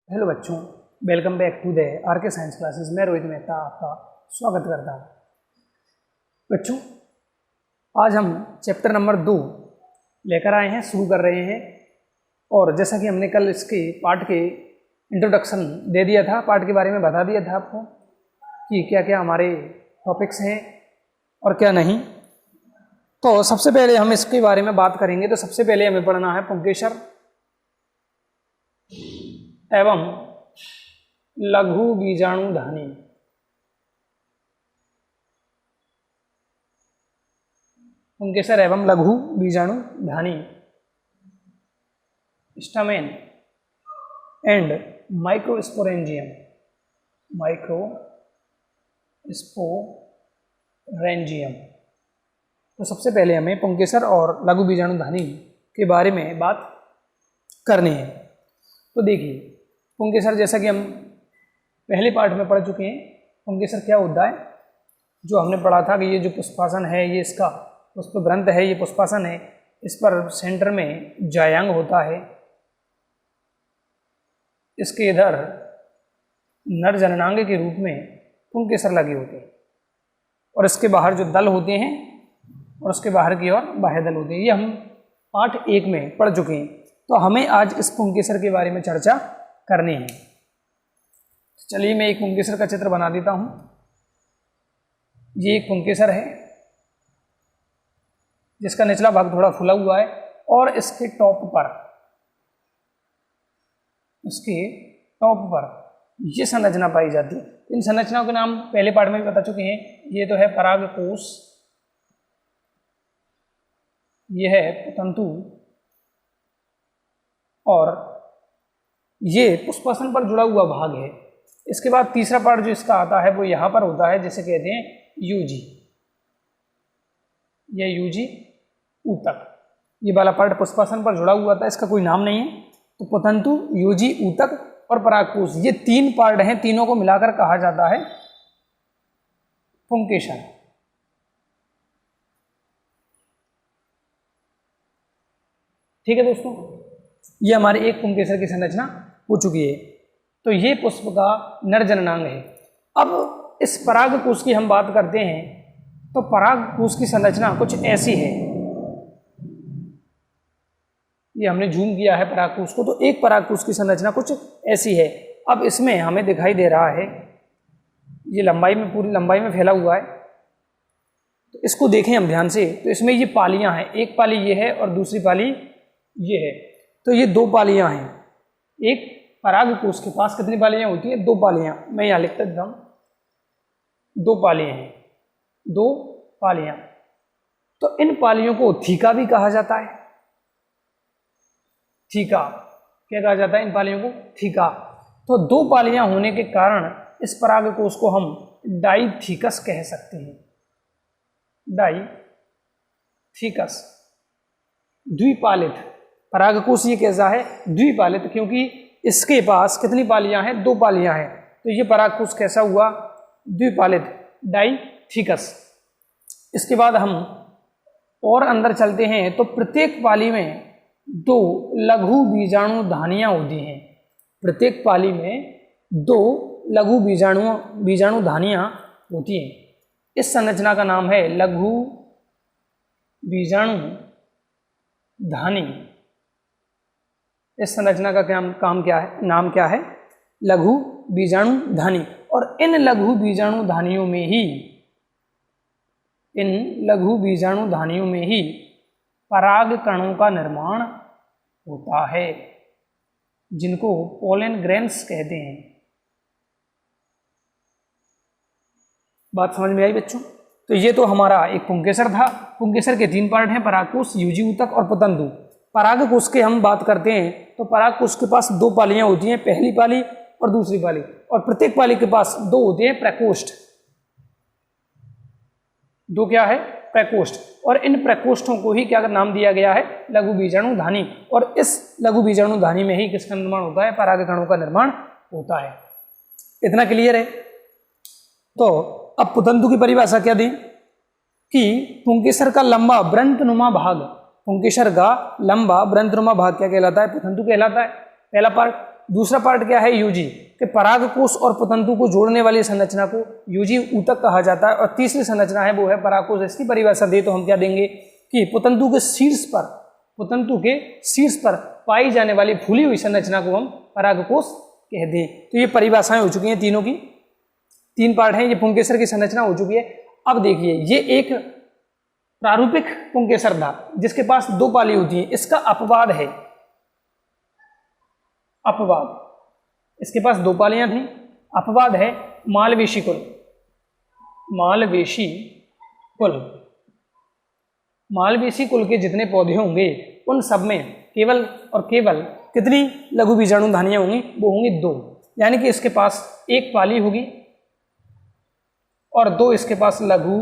Hello बच्चों, welcome back to the RK science classes. मैं रोहित मेहता आपका स्वागत करता हूँ। बच्चों, आज हम चैप्टर नंबर 2 लेकर आए हैं, शुरू कर रहे हैं। और जैसा कि हमने कल इसके पार्ट के इंट्रोडक्शन दे दिया था, पार्ट के बारे में बता दिया था आपको कि क्या क्या हमारे टॉपिक्स हैं और क्या नहीं। तो सबसे पहले हम इसके बारे में बात करेंगे। तो सबसे पहले हमें पढ़ना है पुंकेसर एवं लघु बीजाणुधानी। पुंकेसर एवं लघु बीजाणुधानी, स्टामेन एंड माइक्रोस्पोरेंजियम। तो सबसे पहले हमें पुंकेसर और लघु बीजाणुधानी के बारे में बात करनी है। तो देखिए, पुंकेसर जैसा कि हम पहले पार्ट में पढ़ चुके हैं, पुंकेसर क्या होता है। जो हमने पढ़ा था कि ये जो पुष्पासन है, ये इसका पुष्प ग्रंथ है, ये पुष्पासन है। इस पर सेंटर में जायांग होता है, इसके इधर नर जननांग के रूप में पुंकेसर लगे होते हैं, और इसके बाहर जो दल होते हैं और उसके बाहर की ओर बाह्य दल होते हैं। ये हम पार्ट 1 में पढ़ चुके हैं। तो हमें आज इस पुंकेसर के बारे में चर्चा करनी है। चलिए, मैं एक पुंकेसर का चित्र बना देता हूं। ये एक पुंकेसर है जिसका निचला भाग थोड़ा फूला हुआ है, और इसके टॉप पर ये संरचना पाई जाती है। इन संरचनाओं के नाम पहले पार्ट में भी बता चुके हैं। ये तो है परागकोश, ये है तंतु, और ये पुष्पासन पर जुड़ा हुआ भाग है। इसके बाद तीसरा पार्ट जो इसका आता है वो यहाँ पर होता है, जिसे कहते हैं यूजी। ये यूजी ऊतक, ये वाला पार्ट पुष्पासन पर जुड़ा हुआ था, इसका कोई नाम नहीं है। तो पतंतु, यूजी, ऊतक और परागकोश, ये 3 पार्ट हैं। तीनों को मिलाकर कहा जाता है पुंकेसर। ठीक है दोस्तों, ये हमारे एक पुंकेसर की संरचना हो चुकी है। तो ये पुष्प का नर जननांग है। अब इस परागकोश की हम बात करते हैं, तो परागकोश की संरचना कुछ ऐसी है। ये हमने जूम किया है परागकोश को, तो एक परागकोश की संरचना कुछ ऐसी है। अब इसमें हमें दिखाई दे रहा है, ये लंबाई में, पूरी लंबाई में फैला हुआ है। तो इसको देखें हम ध्यान से, तो इसमें ये पालियां हैं। एक पाली ये है और दूसरी पाली ये है। तो ये 2 पालियां हैं। एक परागकोश के पास कितनी पालियां होती हैं? 2 पालियां। मैं यहाँ लिखता देता हूं, 2 पालियां हैं, 2 पालियां। तो इन पालियों को थीका भी कहा जाता है। थीका, क्या कहा जाता है इन पालियों को? थीका। तो 2 पालियां होने के कारण इस परागकोश को हम डाइथीकस कह सकते हैं। डाइथीकस, द्विपालित परागकोश। ये कैसा है? द्विपालित, क्योंकि इसके पास कितनी पालियां हैं? 2 पालियां हैं। तो ये परागकोश कैसा हुआ? द्विपालित, डाइथीकस। इसके बाद हम और अंदर चलते हैं, तो प्रत्येक पाली में 2 लघु बीजाणुधानियां होती हैं। प्रत्येक पाली में 2 लघु बीजाणुधानियां होती हैं। इस संरचना का नाम है लघु बीजाणुधानी। इस संरचना का नाम क्या है? लघु बीजाणुधानी। और इन लघु बीजाणुधानियों में ही पराग कणों का निर्माण होता है, जिनको पोलन ग्रेन्स कहते हैं। बात समझ में आई बच्चों? तो ये तो हमारा एक पुंकेसर था। पुंकेसर के 3 पार्ट हैं, परागकोश, यूजी, ऊतक और पतंतु। परागकोश की हम बात करते हैं, तो परागकोश के पास 2 पालियां होती हैं, पहली पाली और दूसरी पाली। और प्रत्येक पाली के पास 2 होते हैं प्रकोष्ठ। 2 क्या है? प्रकोष्ठ। और इन प्रकोष्ठों को ही क्या नाम दिया गया है? लघु बीजाणुधानी। और इस लघु बीजाणुधानी में ही किसका निर्माण होता है? पराग कणों का निर्माण होता है। इतना क्लियर है? तो अब पतंतु की परिभाषा क्या दी कि पुंकेसर का लंबा व्रंतनुमा भाग, पुंकेसर का लंबा व्रंतनुमा भाग क्या कहलाता है? पतंतु कहलाता है, पहला पार्ट। दूसरा पार्ट क्या है, यूजी, कि परागकोश और पुतंतु को जोड़ने वाली संरचना को यूजी ऊतक कहा जाता है। और तीसरी संरचना है वो है परागकोश। इसकी परिभाषा दे तो हम क्या देंगे कि पुतंतु के शीर्ष पर पाई जाने वाली फूली हुई संरचना को हम परागकोश कहते हैं। तो ये परिभाषाएं हो चुकी हैं तीनों की, 3 पार्ट हैं। ये पुंकेसर की संरचना हो चुकी है। अब देखिए, ये एक प्रारूपिक पुंकेसर था जिसके पास 2 पाली होती है। इसका अपवाद है, अपवाद, इसके पास 2 पालियां थी। अपवाद है मालवेशी कुल। मालवेशी कुल के जितने पौधे होंगे उन सब में केवल और केवल कितनी लघु बीजाणु धानियां होंगी, वो होंगी 2। यानी कि इसके पास 1 पाली होगी और 2 इसके पास लघु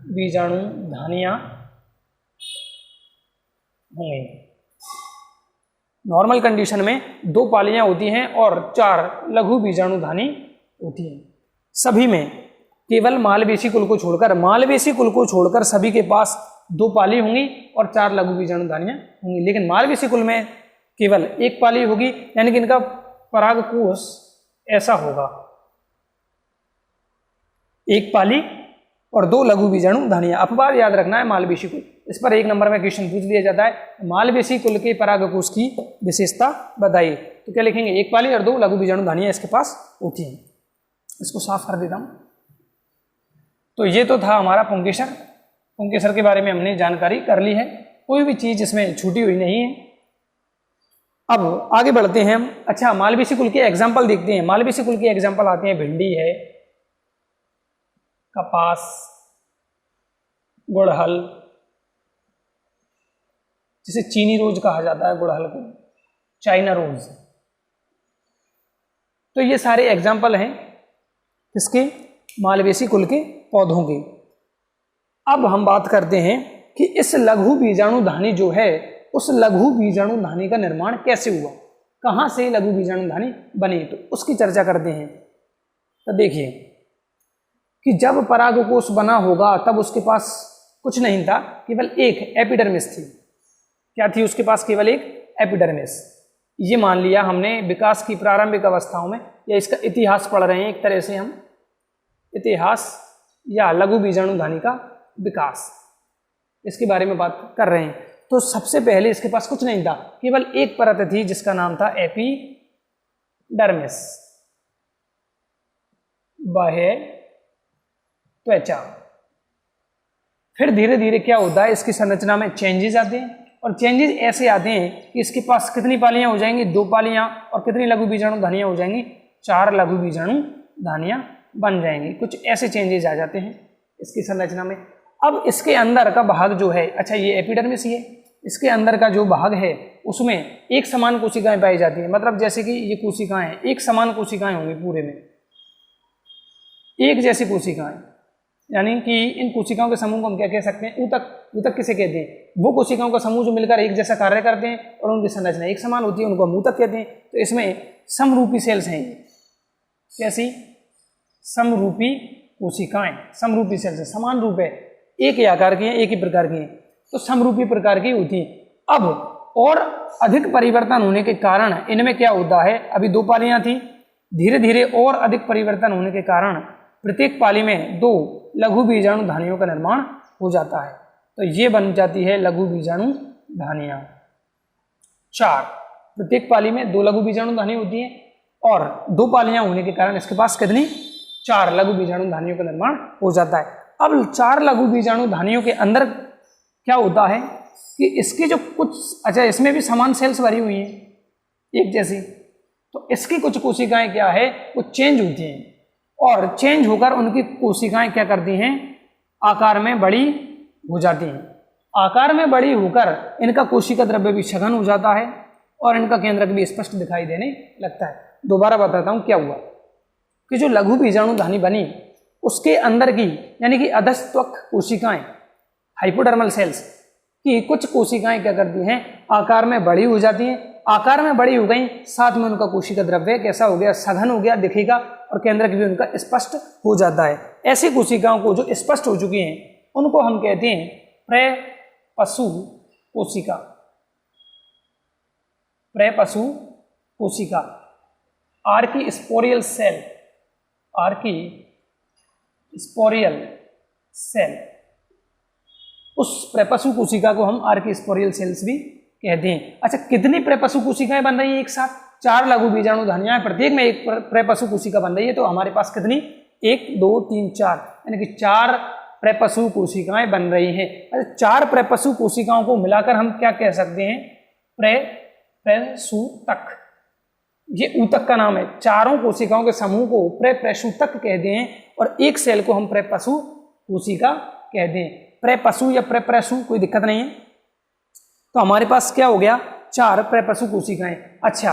बीजाणु धानियां होंगी। नॉर्मल कंडीशन में 2 पालियां होती हैं और 4 लघु बीजाणु धानी होती हैं। सभी में केवल मालवेशी कुल को छोड़कर सभी के पास 2 पाली होंगी और 4 लघु बीजाणु धानियां होंगी। लेकिन मालवेशी कुल में केवल 1 पाली होगी, यानी कि इनका परागकोश ऐसा होगा, 1 पाली और 2 लघु बीजाणु धानियां। अपवाद याद रखना है मालवेशी कुल। इस पर 1 नंबर में क्वेश्चन पूछ दिया जाता है, मालवेशी कुल के परागकोश की विशेषता बताइए। तो क्या लिखेंगे, 1 पाली और 2 लघु बीजाणु धानियां इसके पास होती हैं। इसको साफ कर देता हूं। तो ये तो था हमारा पुंकेसर के बारे में हमने जानकारी कर ली है। कोई भी चीज इसमें छूटी हुई नहीं है। अब आगे बढ़ते हैं हम। अच्छा, मालवेशी कुल के एग्जाम्पल देखते हैं। मालवेशी कुल के एग्जाम्पल आते हैं, भिंडी है, कपास, गुड़हल, जिसे चीनी रोज कहा जाता है, गुड़हल को चाइना रोज। तो ये सारे एग्जाम्पल हैं किसके, मालवेशी कुल के पौधों के। अब हम बात करते हैं कि इस लघु बीजाणु धानी जो है, उस लघु बीजाणु धानी का निर्माण कैसे हुआ, कहां से लघु बीजाणु धानी बनी, तो उसकी चर्चा करते हैं। तो देखिए कि जब परागकोश बना होगा तब उसके पास कुछ नहीं था, केवल एक एपिडर्मिस थी। क्या थी उसके पास, केवल एक एपिडर्मिस। ये मान लिया हमने विकास की प्रारंभिक अवस्थाओं में, या इसका इतिहास पढ़ रहे हैं एक तरह से हम, इतिहास या लघु बीजाणु धानी का विकास, इसके बारे में बात कर रहे हैं। तो सबसे पहले इसके पास कुछ नहीं था, केवल एक परत थी जिसका नाम था एपिडर्मिस, बाह्य त्वचा। फिर धीरे धीरे क्या होता है, इसकी संरचना में चेंजेस आते हैं, और चेंजेस ऐसे आते हैं कि इसके पास कितनी पालियां हो जाएंगी, 2 पालियां, और कितनी लघु बीजाणु धानियां हो जाएंगी, 4 लघु बीजाणु धानियां बन जाएंगी। कुछ ऐसे चेंजेस आ जाते हैं इसकी संरचना में। अब इसके अंदर का भाग जो है, अच्छा ये एपिडर्मिस, ये इसके अंदर का जो भाग है उसमें एक समान कोशिकाएं पाई जाती हैं। मतलब जैसे कि ये कोशिकाएं एक समान कोशिकाएं होंगी, पूरे में एक जैसी कोशिकाएं, यानी कि इन कोशिकाओं के समूह को हम क्या कह सकते हैं, ऊतक। ऊतक किसे कहते हैं, वो कोशिकाओं का समूह जो मिलकर एक जैसा कार्य करते हैं और उनकी संरचना एक समान होती है, उनको हम ऊतक कहते हैं। तो इसमें समरूपी सेल्स हैं, कैसी, समरूपी कोशिकाएं, समरूपी सेल्स है, समान रूप है, एक ही आकार की हैं, एक ही प्रकार की हैं, तो समरूपी प्रकार की होती हैं। अब और अधिक परिवर्तन होने के कारण इनमें क्या होता है, अभी 2 पालियां थी, धीरे धीरे और अधिक परिवर्तन होने के कारण प्रत्येक पाली में 2 लघु बीजाणु धानियों का निर्माण हो जाता है। तो ये बन जाती है लघु बीजाणु धानियां। 4, प्रत्येक पाली में 2 लघु बीजाणु धानी होती है, और 2 पालियां होने के कारण इसके पास कितनी, 4 लघु बीजाणु धानियों का निर्माण हो जाता है। अब 4 लघु बीजाणु धानियों के अंदर क्या होता है कि इसकी जो कुछ, अच्छा इसमें भी समान सेल्स भरी हुई हैं एक जैसी, तो इसकी कुछ कोशिकाएं क्या है, वो चेंज होती हैं, और चेंज होकर उनकी कोशिकाएं क्या करती हैं, आकार में बड़ी हो जाती हैं। आकार में बड़ी होकर इनका कोशिका द्रव्य भी सघन हो जाता है और इनका केंद्रक भी स्पष्ट दिखाई देने लगता है। दोबारा बताता हूं क्या हुआ कि जो लघु बीजाणु धानी बनी उसके अंदर की, यानी कि अधस्त्वक कोशिकाएं, हाइपोडर्मल सेल्स की कुछ कोशिकाएं क्या करती हैं, आकार में बड़ी हो जाती हैं। आकार में बड़ी हो गई, साथ में उनका कोशिका द्रव्य कैसा हो गया, सघन हो गया, दिखेगा, और केंद्रक भी उनका स्पष्ट हो जाता है। ऐसी कोशिकाओं को जो स्पष्ट हो चुकी हैं उनको हम कहते हैं प्रपशु कोशिका, प्रपशु कोशिका। आर्कीस्पोरियल सेल, आर्कीस्पोरियल सेल, उस प्रपशु कोशिका को हम आर्कीस्पोरियल सेल्स भी कहते हैं। अच्छा, कितनी प्रपशु कोशिकाएं बन रही हैं एक साथ? 4 लघु बीजाणु धानियां, प्रत्येक में एक प्रपशु कोशिका बन रही है। तो हमारे पास कितनी? 1 2 3 4, यानी कि 4 प्रपशु कोशिकाएं बन रही हैं। अच्छा, 4 प्रपशु कोशिकाओं को मिलाकर हम क्या कह सकते हैं? प्रसूतक। ये ऊतक का नाम है। चारों कोशिकाओं के समूह को प्रसूतक कहते हैं और एक सेल को हम प्रपशु कोशिका कहते हैं। प्रपशु या प्रसु कोई दिक्कत नहीं है। तो हमारे पास क्या हो गया? 4 प्रपशु कोशिकाएं। अच्छा,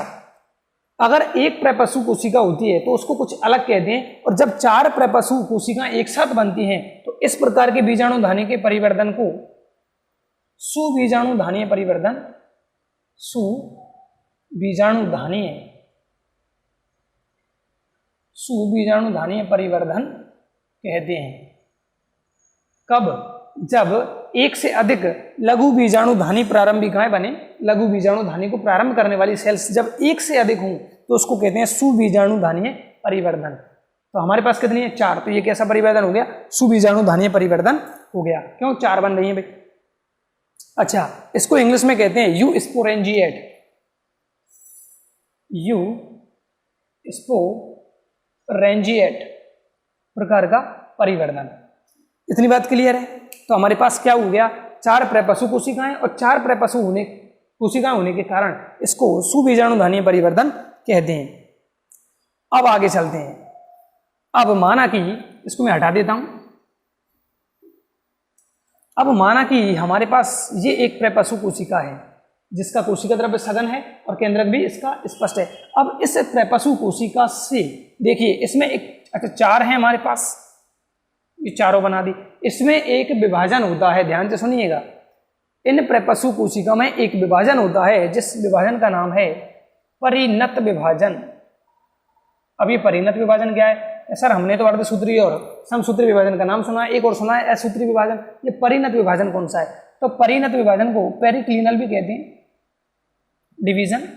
अगर एक प्रपशु कोशिका होती है तो उसको कुछ अलग कहते हैं, और जब 4 प्रपशु कोशिकाएं एक साथ बनती हैं तो इस प्रकार के बीजाणुधानी के परिवर्तन को सुबीजाणुधानीय परिवर्तन, सुबीजाणुधानीय परिवर्धन कहते हैं। कब? जब एक से अधिक लघु बीजाणुधानी प्रारंभिकाएं बने। लघु बीजाणुधानी को प्रारंभ करने वाली सेल्स जब एक से अधिक हों तो उसको कहते हैं सुबीजाणुधानीय परिवर्धन। तो हमारे पास कितनी है? 4। तो ये कैसा परिवर्तन हो गया? सुबीजाणुधानीय परिवर्तन हो गया। क्यों? 4 बन रही है भाई। अच्छा, इसको इंग्लिश में कहते हैं यू स्पोरेंजिएट, यू स्पोरेंजिएट प्रकार का परिवर्तन। इतनी बात क्लियर है? तो हमारे पास क्या हो गया? 4 प्रपशु कोशिकाएं, और 4 प्रपशु कोशिकाएं होने के कारण इसको सुबीजाणुधानीय परिवर्तन कहते हैं। अब आगे चलते हैं। अब माना कि, इसको मैं हटा देता हूं। अब माना कि हमारे पास ये एक प्रपशु कोशिका है जिसका कोशिका द्रव्य सघन है और केंद्रक भी इसका स्पष्ट है। अब इस प्रपशु कोशिका से देखिए, इसमें एक, अच्छा 4 है हमारे पास, ये चारों बना दी। इसमें एक विभाजन होता है, ध्यान से सुनिएगा। इन प्रपशु कोशिका में एक विभाजन होता है जिस विभाजन का नाम है परिणत विभाजन। अब ये परिणत विभाजन क्या है? सर हमने तो अर्धसूत्री और समसूत्री विभाजन का नाम सुना है, एक और सुना है असूत्री विभाजन। ये परिणत विभाजन कौन सा है? तो परिणत विभाजन को पेरिक्लिनल भी कहते हैं, डिवीजन।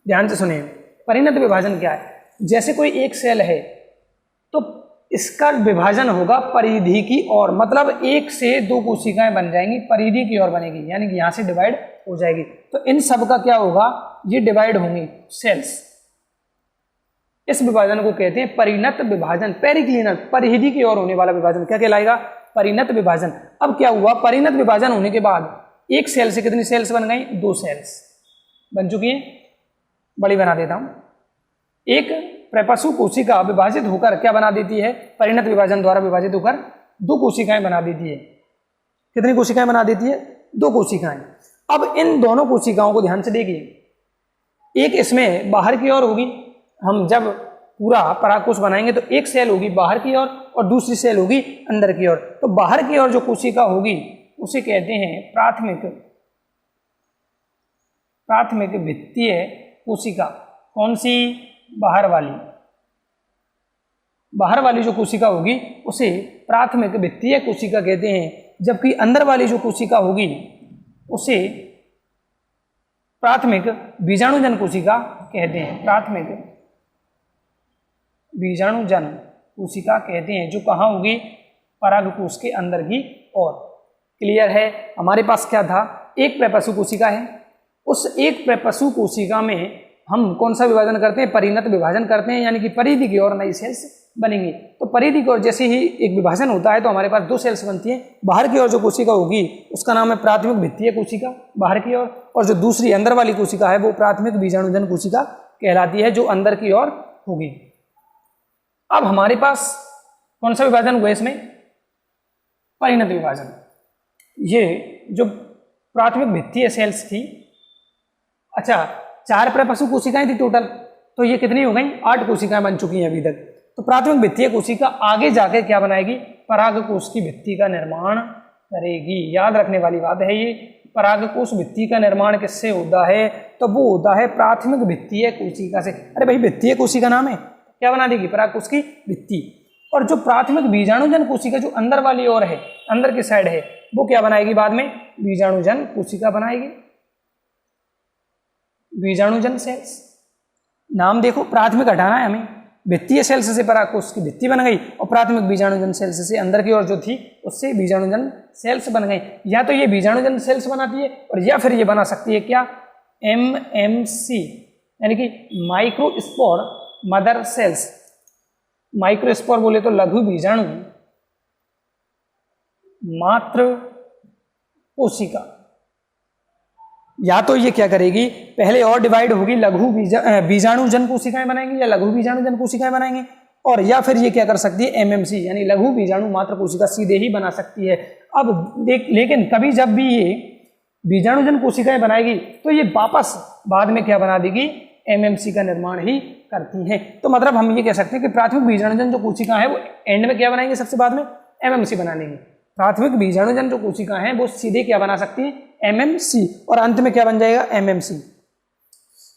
ध्यान से सुनिए, परिणत विभाजन क्या है? जैसे कोई एक सेल है तो इसका विभाजन होगा परिधि की ओर, मतलब 1 से 2 कोशिकाएं बन जाएंगी, परिधि की ओर बनेगी, यानी कि यहां से डिवाइड हो जाएगी। तो इन सब का क्या होगा? ये डिवाइड होंगी सेल्स। इस विभाजन को कहते हैं परिणत विभाजन, पेरिक्लिनल, परिधि की ओर होने वाला विभाजन क्या कहलाएगा? परिणत विभाजन। अब क्या हुआ? परिणत विभाजन होने के बाद एक सेल से कितनी सेल्स बन गई? 2 सेल्स बन चुकी हैं। बड़ी बना देता हूं। एक प्रपशु कोशिका विभाजित होकर क्या बना देती है? परिणत विभाजन द्वारा विभाजित होकर 2 कोशिकाएं बना देती है। कितनी कोशिकाएं बना देती है? 2 कोशिकाएं। अब इन दोनों कोशिकाओं को ध्यान से देखिए, एक इसमें बाहर की ओर होगी, हम जब पूरा परागकोश बनाएंगे तो एक सेल होगी बाहर की ओर और दूसरी सेल होगी अंदर की ओर। तो बाहर की ओर जो कोशिका होगी उसे कहते हैं प्राथमिक भित्तीय कोशिका। कौन सी? बाहर वाली जो कोशिका होगी उसे प्राथमिक भित्तीय कोशिका कहते हैं, जबकि अंदर वाली जो कोशिका होगी उसे प्राथमिक बीजाणुजन कोशिका कहते हैं। प्राथमिक बीजाणुजन कोशिका कहते हैं, जो कहाँ होगी? परागकोश के अंदर की ओर। क्लियर है? हमारे पास क्या था? एक प्रपशु कोशिका है, उस एक प्रपशु कोशिका में हम कौन सा विभाजन करते हैं? परिणत विभाजन करते हैं, यानी कि परिधि की ओर नई सेल्स बनेंगी। तो परिधि की ओर जैसे ही एक विभाजन होता है तो हमारे पास 2 सेल्स बनती हैं। बाहर की ओर जो कोशिका होगी उसका नाम है प्राथमिक भित्तीय कोशिका, बाहर की ओर, और जो दूसरी अंदर वाली कोशिका है वो प्राथमिक बीजाणुजन कोशिका कहलाती है, जो अंदर की ओर होगी। अब हमारे पास कौन सा विभाजन हुआ इसमें? परिणत विभाजन। ये जो प्राथमिक भित्तीय सेल्स थी, अच्छा 4 प्रपशु कोशिकाएं थी टोटल, तो ये कितनी हो गई? 8 कोशिकाएं बन चुकी हैं अभी तक। तो प्राथमिक भित्तीय कोशिका आगे जाकर क्या बनाएगी? परागकोश की भित्ति का निर्माण करेगी। याद रखने वाली बात है ये। परागकोश भित्ति का निर्माण किससे होता है? तो वो होता है प्राथमिक भित्तीय कोशिका से। अरे भाई, भित्तीय कोशिका नाम है, क्या बना देगी? परागकोश की भित्ति। और जो प्राथमिक बीजाणुजन कोशिका जो अंदर वाली ओर है, अंदर की साइड है, वो क्या बनाएगी बाद में? बीजाणुजन कोशिका बनाएगी, बीजाणुजन सेल्स। नाम देखो, प्राथमिक हटाना है हमें, भित्तीय सेल्स से परागकोश की भित्ति बन गई और प्राथमिक बीजाणुजन सेल्स से अंदर की ओर जो थी उससे बीजाणुजन सेल्स बन गई। या तो ये बीजाणुजन सेल्स बनाती है और या फिर ये बना सकती है क्या, MMC, यानी कि माइक्रोस्पोर मदर सेल्स। माइक्रोस्पोर बोले तो लघु बीजाणु मात्र कोशिका। या तो ये क्या करेगी, पहले और डिवाइड होगी, लघु बीजाणुजन कोशिकाएं बनाएंगी या लघु बीजाणुजन कोशिकाएं बनाएंगे, और या फिर ये क्या कर सकती है, MMC यानी लघु बीजाणु मात्र कोशिका सीधे ही बना सकती है। अब देख, लेकिन कभी जब भी ये बीजाणुजन कोशिकाएं बनाएगी तो ये वापस बाद में क्या बना देगी, MMC का निर्माण ही करती है। तो मतलब हम ये कह सकते हैं कि प्राथमिक बीजाणुजन जो कोशिका है वो एंड में क्या बनाएंगे, सबसे बाद में MMC बना लेंगे। प्राथमिक बीजाणुजन जो कोशिका है वो सीधे क्या बना सकती है, MMC, और अंत में क्या बन जाएगा, MMC।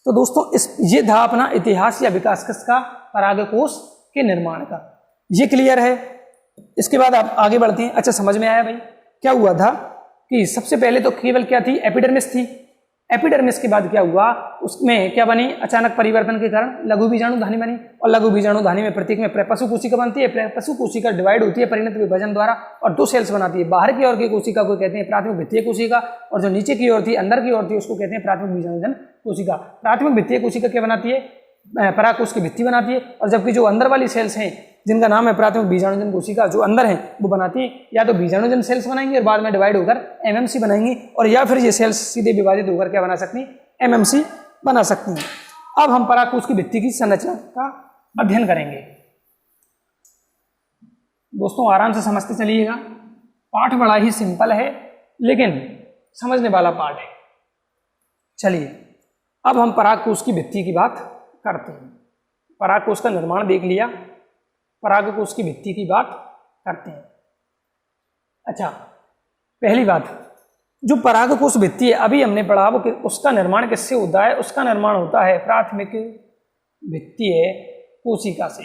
तो दोस्तों ये था अपना इतिहास या विकास का परागकोश के निर्माण का, ये क्लियर है। इसके बाद आप आगे बढ़ते हैं। अच्छा, समझ में आया भाई, क्या हुआ था कि सबसे पहले तो केवल क्या थी, एपिडर्मिस थी। एपिडर्मिस के बाद क्या हुआ, उसमें क्या बनी, अचानक परिवर्तन के कारण लघु बीजाणु धानी बनी, और लघु बीजाणु धानी में प्रत्येक में प्रेपसु कोशिका बनती है। प्रेपसु कोशिका डिवाइड होती है परिणत विभाजन द्वारा और 2 सेल्स बनाती है। बाहर की ओर की कोशिका को कहते हैं प्राथमिक भित्तीय कोशिका, और जो नीचे की ओर थी, अंदर की ओर थी, उसको कहते हैं प्राथमिक बीजाणुजन कोशिका। प्राथमिक भित्तीय कोशिका क्या बनाती है, परागकोश की भित्ति बनाती है, और जबकि जो अंदर वाली सेल्स हैं जिनका नाम है प्राथमिक बीजाणुजन कोशिका, जो अंदर है वो बनाती है या तो बीजाणुजन सेल्स बनाएंगी और बाद में डिवाइड होकर MMC बनाएंगी, और या फिर ये सेल्स सीधे विभाजित होकर क्या बना सकती हैं, MMC बना सकती हैं। अब हम परागकोश की भित्ति की संरचना का अध्ययन करेंगे। दोस्तों आराम से समझते चलिएगा, पाठ बड़ा ही सिंपल है लेकिन समझने वाला पाठ है। चलिए अब हम परागकोश की भित्ति की बात करते हैं। परागकोश का निर्माण देख लिया, परागकोश की भित्ति की बात करते हैं। अच्छा, पहली बात, जो परागकोश भित्ति है अभी हमने पढ़ा वो उसका निर्माण किससे होता है, उसका निर्माण होता है प्राथमिक भित्तीय कोशिका से।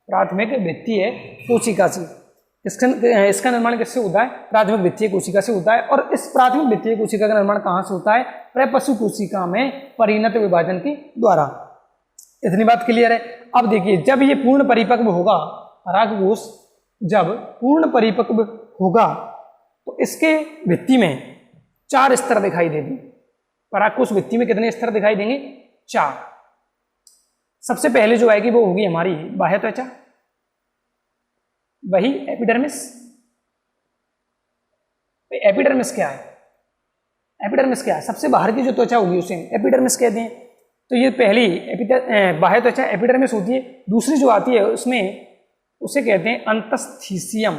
प्राथमिक भित्तीय कोशिका से इसका निर्माण किससे होता है, प्राथमिक भित्तीय कोशिका से होता है। और इस प्राथमिक भित्तीय कोशिका का निर्माण कहाँ से होता है, प्रेपसु कोशिका में परिणत विभाजन के द्वारा। इतनी बात क्लियर है। अब देखिए, जब ये पूर्ण परिपक्व होगा, परागकोश जब पूर्ण परिपक्व होगा तो इसके भित्ति में 4 स्तर दिखाई देंगे। परागकोश भित्ति में कितने स्तर दिखाई देंगे, 4। सबसे पहले जो आएगी वो होगी हमारी बाह्य त्वचा, वही एपिडर्मिस। एपिडर्मिस क्या है, एपिडर्मिस क्या है, सबसे बाहर की जो त्वचा होगी उसे एपिडर्मिस कहते हैं। तो ये पहली बाह्य त्वचा एपिडर्मिस होती है। दूसरी जो आती है उसमें उसे कहते हैं अंतस्थीसियम,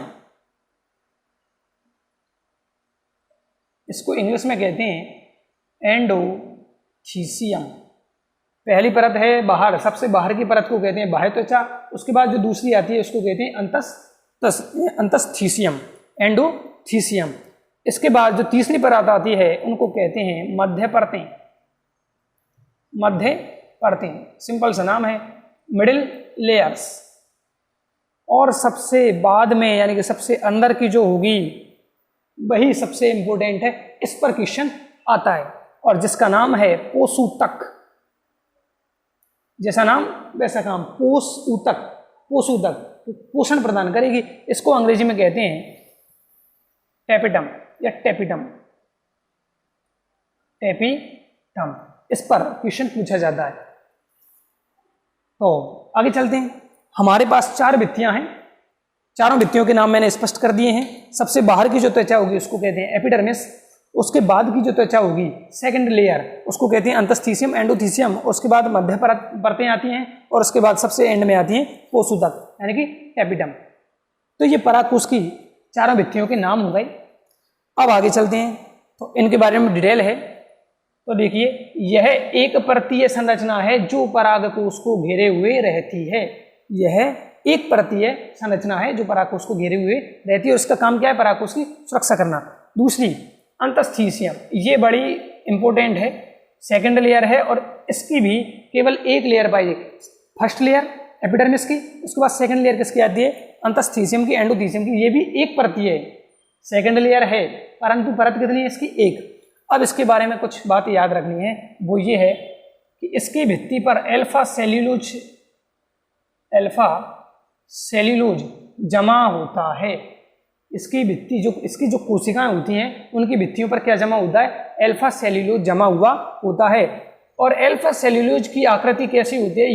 इसको इंग्लिश में कहते हैं एंडोथीसियम। पहली परत है बाहर, सबसे बाहर की परत को कहते हैं बाह्य त्वचा। उसके बाद जो दूसरी आती है उसको कहते हैं अंतस्थीसियम, एंडोथीसियम। इसके बाद जो तीसरी परत आती है उनको कहते हैं मध्य परतें, मध्य परतें, सिंपल सा नाम है, मिडिल लेयर्स। और सबसे बाद में यानी कि सबसे अंदर की जो होगी वही सबसे इंपॉर्टेंट है, इस पर क्वेश्चन आता है और जिसका नाम है पोषूतक। जैसा नाम वैसा काम, पोषूतक, पोषूतक पोषण प्रदान करेगी। इसको अंग्रेजी में कहते हैं टेपिटम या टेपिटम, टेपिटम। इस पर क्वेश्चन पूछा जाता है। तो आगे चलते हैं। हमारे पास 4 भित्तियां हैं, चारों भित्तियों के नाम मैंने स्पष्ट कर दिए हैं। सबसे बाहर की जो त्वचा होगी उसको कहते हैं एपिडर्मिस। उसके बाद की जो त्वचा होगी सेकंड लेयर उसको कहते हैं अंतस्थीसियम, एंडोथीसियम। उसके बाद मध्य परतें आती हैं और उसके बाद सबसे एंड में आती हैं पोषूतक यानी कि टेपिटम। तो ये परागकोश की चारों भित्तियों के नाम हो गए। अब आगे चलते हैं तो इनके बारे में डिटेल है। तो देखिए, यह एक परतीय संरचना है जो परागकोश को घेरे हुए रहती है। यह एक परतीय संरचना है जो परागकोश को घेरे हुए रहती है और इसका काम क्या है, परागकोश की सुरक्षा करना। दूसरी अंतस्थीसियम, ये बड़ी इंपॉर्टेंट है, सेकंड लेयर है और इसकी भी केवल एक लेयर पाई जाएगी। फर्स्ट लेयर एपिडर्मिस की, उसके बाद सेकंड लेयर किसकी आती है, अंतस्थीसियम की, एंडोथीसियम की। ये भी एक परतीय है, सेकंड लेयर है परंतु परत कितनी है इसकी, एक। अब इसके बारे में कुछ बात याद रखनी है, वो ये है कि कि इसकी भित्ति पर अल्फा सेल्यूलोज जमा होता है। इसकी भित्ति इसकी जो कोशिकाएं होती हैं उनकी भित्तियों पर क्या जमा होता है? अल्फा सेल्यूलोज जमा हुआ होता है। और अल्फा सेल्यूलोज की आकृति कैसी होती है?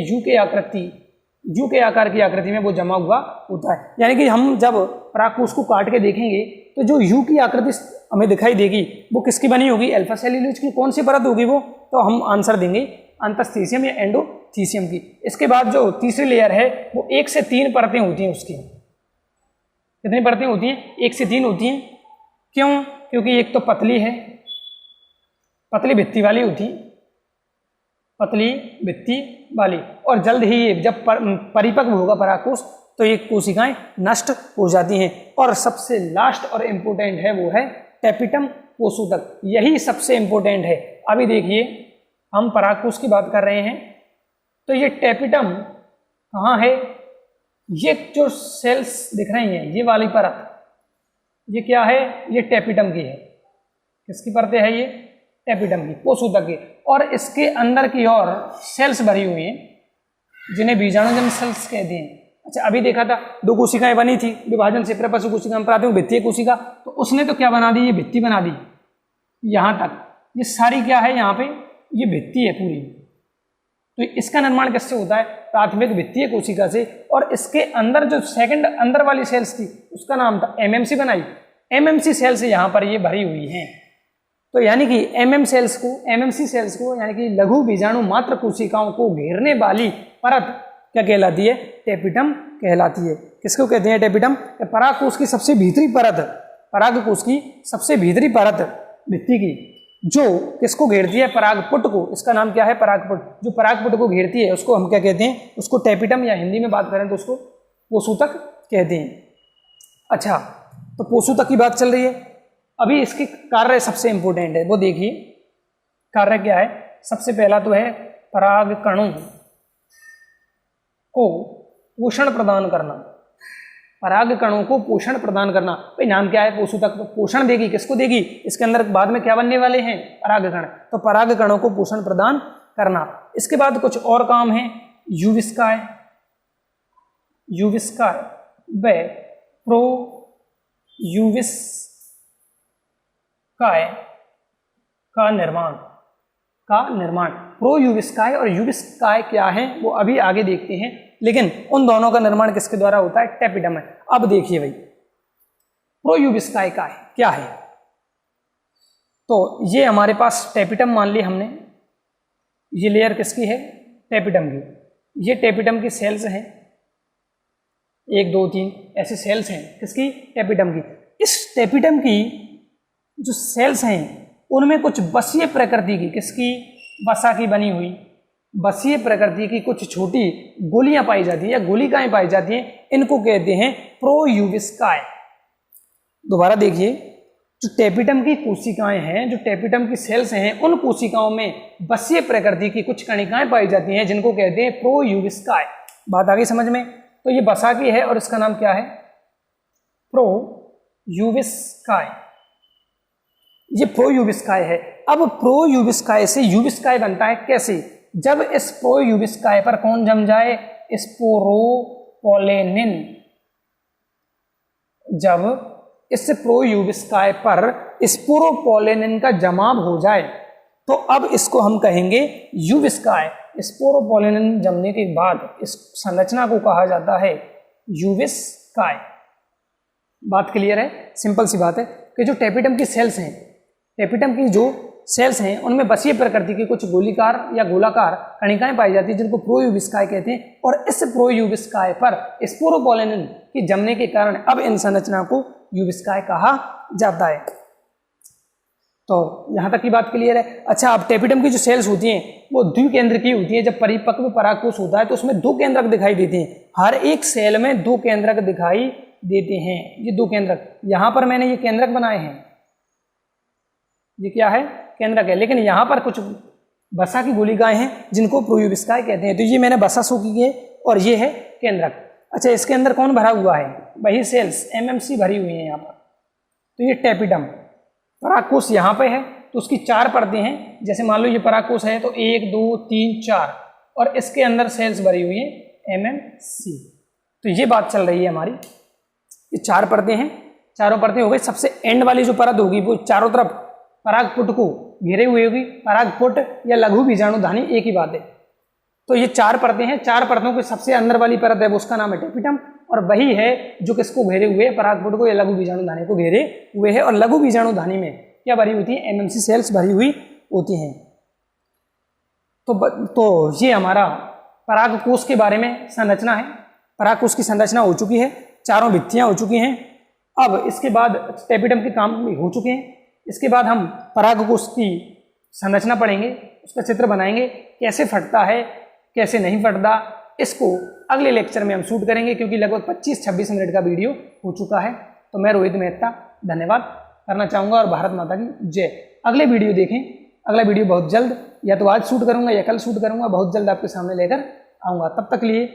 यू के आकार की आकृति में वो जमा हुआ होता है। यानी कि हम जब परागकोश को काट के देखेंगे तो जो यू की आकृति हमें दिखाई देगी वो किसकी बनी होगी? अल्फा सेल्यूलोज की। कौन सी परत होगी वो? तो हम आंसर देंगे अंतस्थीसियम या एंडोथीसियम की। इसके बाद जो तीसरी लेयर है वो 1 से 3 परतें होती हैं उसकी। कितनी परतें होती हैं? 1 से 3 होती हैं। क्यों? क्योंकि एक तो पतली है, पतली भित्ति वाली होती है, पतली भित्ति वाली, और जल्द ही ये जब परिपक्व होगा परागकोश तो ये कोशिकाएं नष्ट हो जाती हैं। और सबसे लास्ट और इम्पोर्टेंट है वो है टेपिटम कोशोतक। यही सबसे इम्पोर्टेंट है। अभी देखिए हम परागकोश की बात कर रहे हैं तो ये टेपिटम कहाँ है? ये जो सेल्स दिख रही हैं ये वाली परत, ये क्या है? ये टेपिटम की है। किसकी परतें है ये? टेपिटम की, कोशोतक की। और इसके अंदर की ओर सेल्स भरी हुई हैं जिन्हें बीजाणुजन्य सेल्स कहते हैं। अच्छा, अभी देखा था 2 कोशिकाएं बनी थी विभाजन से, प्रपशु कोशिका में प्राथमिक भित्तीय कोशिका, तो उसने तो क्या बना दी? ये भित्ति बना दी यहाँ तक। ये सारी क्या है? यहाँ पे ये भित्ति है पूरी। तो इसका निर्माण किससे होता है? प्राथमिक भित्तीय कोशिका से। और इसके अंदर जो सेकंड अंदर वाली सेल्स थी उसका नाम था एमएमसी बनाई। एमएमसी सेल्स यहाँ पर ये भरी हुई हैं। तो यानी कि एमएमसी सेल्स को यानी कि लघु बीजाणु मात्र कोशिकाओं को घेरने वाली परत क्या कहलाती है? टेपिटम कहलाती है। किसको कहते हैं टेपिटम? परागकोश की सबसे भीतरी परत, परागकोश की सबसे भीतरी परत भित्ति की, जो किसको घेरती है? परागपुट को। इसका नाम क्या है? परागपुट। जो परागपुट को घेरती है उसको हम क्या कहते हैं? उसको टेपिटम, या हिंदी में बात करें तो उसको कोशोतक कहते हैं। अच्छा, तो कोशोतक की बात चल रही है। अभी इसके कार्य सबसे इंपॉर्टेंट है, वो देखिए कार्य क्या है। सबसे पहला तो है परागकणों को पोषण प्रदान करना। परागकणों को पोषण प्रदान करना। भाई नाम क्या है? कोशोतक। पोषण देगी, किसको देगी? इसके अंदर बाद में क्या बनने वाले हैं? परागकण। तो परागकणों को पोषण प्रदान करना। इसके बाद कुछ और काम है। यूविस्काय व प्रोयूविस्काय का निर्माण। प्रोयूविस्काय और यूविस्काय क्या है वो अभी आगे देखते हैं, लेकिन उन दोनों का निर्माण किसके द्वारा होता है? टेपिटम है। अब देखिए भाई प्रोयूविस्काय का है क्या है? तो ये हमारे पास टेपिटम मान ली हमने। ये लेयर किसकी है? टेपिटम की। ये टेपिटम की सेल्स हैं, 1 2 3 ऐसे सेल्स हैं। किसकी? टेपिटम की। इस टेपिटम की जो सेल्स हैं उनमें कुछ बसीय प्रकृति की, किसकी? वसा की बनी हुई बसीय प्रकृति की कुछ छोटी गोलियां पाई जाती है या गोलिकाएं पाई जाती हैं। इनको कहते हैं प्रोयूविस्काय। दोबारा देखिए, जो टेपिटम की कोशिकाएं हैं, जो टेपिटम की सेल्स हैं, उन कोशिकाओं में बसीय प्रकृति की कुछ कणिकाएं पाई जाती हैं जिनको कहते हैं प्रोयूविस्काय। बात आ गई समझ में? तो ये बसा की है और इसका नाम क्या है? प्रोयूविस्काय। ये प्रोयूविस्काय है। अब प्रोयूविस्काय से यूविस्काय बनता है। कैसे? जब इस प्रोयूविस्काय पर कौन जम जाए? स्पोरोपोलेनिन। जब इस प्रोयूविस्काय पर स्पोरोपोलेनिन का जमाव हो जाए तो अब इसको हम कहेंगे यूविस्काय। स्पोरोपोलेनिन जमने के बाद इस संरचना को कहा जाता है यूविस्काय। बात क्लियर है? सिंपल सी बात है कि जो टेपिटम की सेल्स हैं, टेपिटम की जो सेल्स हैं उनमें बसीय प्रकृति की कुछ गोलीकार या गोलाकार कणिकाएं पाई जाती है जिनको प्रोयूविस्काय कहते हैं। और इस प्रोयूविस्काय पर स्पोरोपोलेनिन की जमने के कारण अब इन संरचना को यूविस्काय कहा जाता है। तो यहाँ तक की बात क्लियर है। अच्छा, अब टेपिटम की जो सेल्स होती हैं वो द्विकेंद्रक की होती है। जब परिपक्व परागकोश होता है तो उसमें 2 केंद्रक दिखाई देते हैं। हर एक सेल में 2 केंद्रक दिखाई देते हैं। ये 2 केंद्रक, यहाँ पर मैंने ये केंद्रक बनाए हैं, ये क्या है? केंद्रक है। लेकिन यहाँ पर कुछ बसा की गोलिकाएं हैं जिनको प्रोयूविस्काय कहते हैं। तो ये मैंने बसा शो की है और ये है केंद्रक। अच्छा, इसके अंदर कौन भरा हुआ है? वही सेल्स एमएमसी भरी हुई है यहाँ पर। तो ये टेपिटम, परागकोश यहाँ पे है तो उसकी 4 परतें हैं। जैसे मान लो ये परागकोश है तो 1 2 3 4 और इसके अंदर सेल्स भरी हुई है MMC। तो ये बात चल रही है हमारी, ये 4 परतें हैं, चारों परतें हो गई। सबसे एंड वाली जो परत होगी वो चारों तरफ परागपुट को घेरे हुए होगी। परागपुट या लघु बीजाणुधानी एक ही बात है। तो ये 4 परतें हैं, 4 परतों की सबसे अंदर वाली परत है वो उसका नाम है टेपिटम, और वही है जो किसको घेरे हुए है, परागपुट को या लघु बीजाणुधानी को घेरे हुए है। और लघु बीजाणुधानी में क्या भरी होती है, MMC सेल्स भरी हुई होती हैं। तो ये हमारा परागकोश के बारे में संरचना है। परागकोश की संरचना हो चुकी है, चारों भित्तियां हो चुकी हैं। अब इसके बाद टेपिटम के काम भी हो चुके हैं। इसके बाद हम परागकोश की संरचना पढ़ेंगे, उसका चित्र बनाएंगे, कैसे फटता है कैसे नहीं फटता, इसको अगले लेक्चर में हम शूट करेंगे, क्योंकि लगभग 25-26 मिनट का वीडियो हो चुका है। तो मैं रोहित मेहता धन्यवाद करना चाहूँगा और भारत माता की जय। अगले वीडियो देखें, अगला वीडियो बहुत जल्द, या तो आज शूट करूँगा या कल शूट करूँगा, बहुत जल्द आपके सामने लेकर आऊँगा। तब तक लिए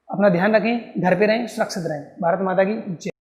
अपना ध्यान रखें, घर पे रहें, सुरक्षित रहें। भारत माता की जय।